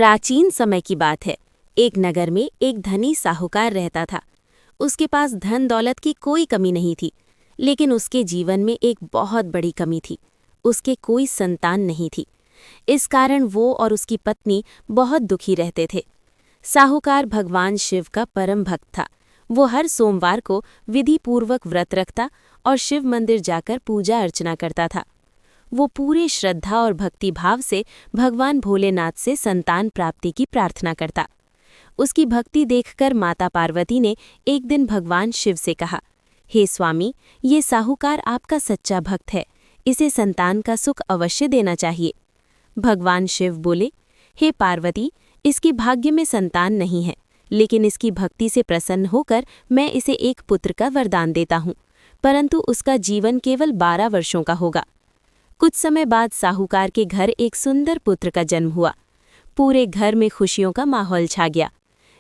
प्राचीन समय की बात है। एक नगर में एक धनी साहूकार रहता था। उसके पास धन दौलत की कोई कमी नहीं थी, लेकिन उसके जीवन में एक बहुत बड़ी कमी थी। उसके कोई संतान नहीं थी। इस कारण वो और उसकी पत्नी बहुत दुखी रहते थे। साहूकार भगवान शिव का परम भक्त था। वो हर सोमवार को विधिपूर्वक व्रत रखता और शिव मंदिर जाकर पूजा अर्चना करता था। वो पूरे श्रद्धा और भक्ति भाव से भगवान भोलेनाथ से संतान प्राप्ति की प्रार्थना करता। उसकी भक्ति देखकर माता पार्वती ने एक दिन भगवान शिव से कहा, हे स्वामी, ये साहूकार आपका सच्चा भक्त है, इसे संतान का सुख अवश्य देना चाहिए। भगवान शिव बोले, हे पार्वती, इसकी भाग्य में संतान नहीं है, लेकिन इसकी भक्ति से प्रसन्न होकर मैं इसे एक पुत्र का वरदान देता हूँ, परंतु उसका जीवन केवल 12 वर्षों का होगा। कुछ समय बाद साहूकार के घर एक सुंदर पुत्र का जन्म हुआ। पूरे घर में खुशियों का माहौल छा गया।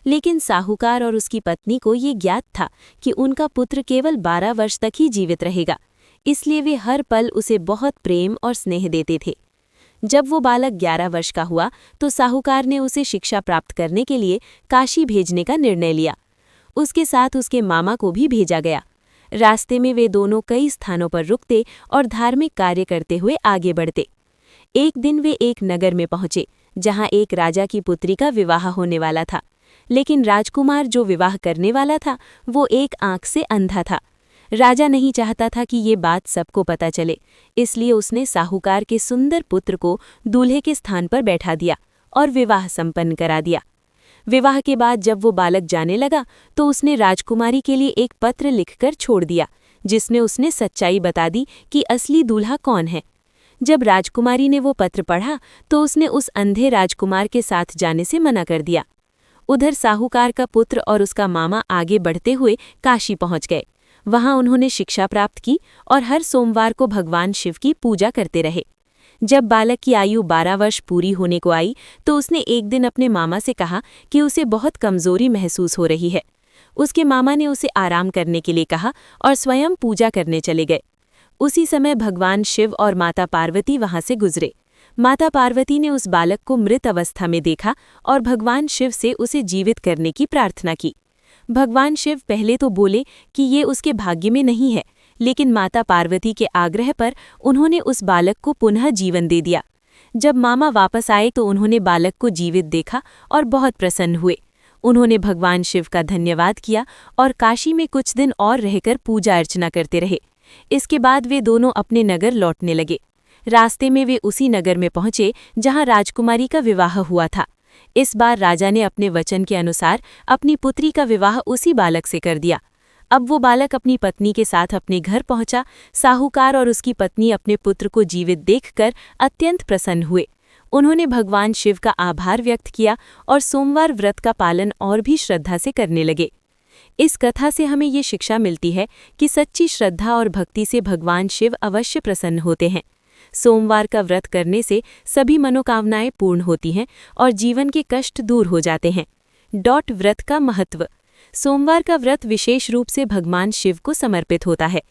लेकिन साहूकार और उसकी पत्नी को ये ज्ञात था कि उनका पुत्र केवल 12 वर्ष तक ही जीवित रहेगा, इसलिए वे हर पल उसे बहुत प्रेम और स्नेह देते थे। जब वो बालक 11 वर्ष का हुआ तो साहूकार ने उसे शिक्षा प्राप्त करने के लिए काशी भेजने का निर्णय लिया। उसके साथ उसके मामा को भी भेजा गया। रास्ते में वे दोनों कई स्थानों पर रुकते और धार्मिक कार्य करते हुए आगे बढ़ते। एक दिन वे एक नगर में पहुंचे, जहां एक राजा की पुत्री का विवाह होने वाला था। लेकिन राजकुमार जो विवाह करने वाला था, वो एक आंख से अंधा था। राजा नहीं चाहता था कि ये बात सबको पता चले, इसलिए उसने साहूकार के सुंदर पुत्र को दूल्हे के स्थान पर बैठा दिया और विवाह संपन्न करा दिया। विवाह के बाद जब वो बालक जाने लगा तो उसने राजकुमारी के लिए एक पत्र लिखकर छोड़ दिया, जिसमें उसने सच्चाई बता दी कि असली दूल्हा कौन है। जब राजकुमारी ने वो पत्र पढ़ा तो उसने उस अंधे राजकुमार के साथ जाने से मना कर दिया। उधर साहूकार का पुत्र और उसका मामा आगे बढ़ते हुए काशी पहुंच गए। वहां उन्होंने शिक्षा प्राप्त की और हर सोमवार को भगवान शिव की पूजा करते रहे। जब बालक की आयु 12 वर्ष पूरी होने को आई तो उसने एक दिन अपने मामा से कहा कि उसे बहुत कमजोरी महसूस हो रही है। उसके मामा ने उसे आराम करने के लिए कहा और स्वयं पूजा करने चले गए। उसी समय भगवान शिव और माता पार्वती वहां से गुजरे। माता पार्वती ने उस बालक को मृत अवस्था में देखा और भगवान शिव से उसे जीवित करने की प्रार्थना की। भगवान शिव पहले तो बोले कि ये उसके भाग्य में नहीं है, लेकिन माता पार्वती के आग्रह पर उन्होंने उस बालक को पुनः जीवन दे दिया। जब मामा वापस आए तो उन्होंने बालक को जीवित देखा और बहुत प्रसन्न हुए। उन्होंने भगवान शिव का धन्यवाद किया और काशी में कुछ दिन और रहकर पूजा अर्चना करते रहे। इसके बाद वे दोनों अपने नगर लौटने लगे। रास्ते में वे उसी नगर में पहुंचे जहां राजकुमारी का विवाह हुआ था। इस बार राजा ने अपने वचन के अनुसार अपनी पुत्री का विवाह उसी बालक से कर दिया। अब वो बालक अपनी पत्नी के साथ अपने घर पहुंचा। साहूकार और उसकी पत्नी अपने पुत्र को जीवित देखकर अत्यंत प्रसन्न हुए। उन्होंने भगवान शिव का आभार व्यक्त किया और सोमवार व्रत का पालन और भी श्रद्धा से करने लगे। इस कथा से हमें ये शिक्षा मिलती है कि सच्ची श्रद्धा और भक्ति से भगवान शिव अवश्य प्रसन्न होते हैं। सोमवार का व्रत करने से सभी मनोकामनाएं पूर्ण होती हैं और जीवन के कष्ट दूर हो जाते हैं। व्रत का महत्व। सोमवार का व्रत विशेष रूप से भगवान शिव को समर्पित होता है।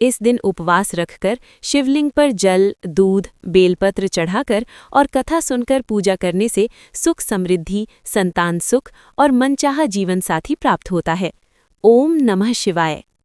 इस दिन उपवास रखकर शिवलिंग पर जल, दूध, बेलपत्र चढ़ाकर और कथा सुनकर पूजा करने से सुख समृद्धि, संतान सुख और मनचाहा जीवन साथी प्राप्त होता है। ओम नमः शिवाय।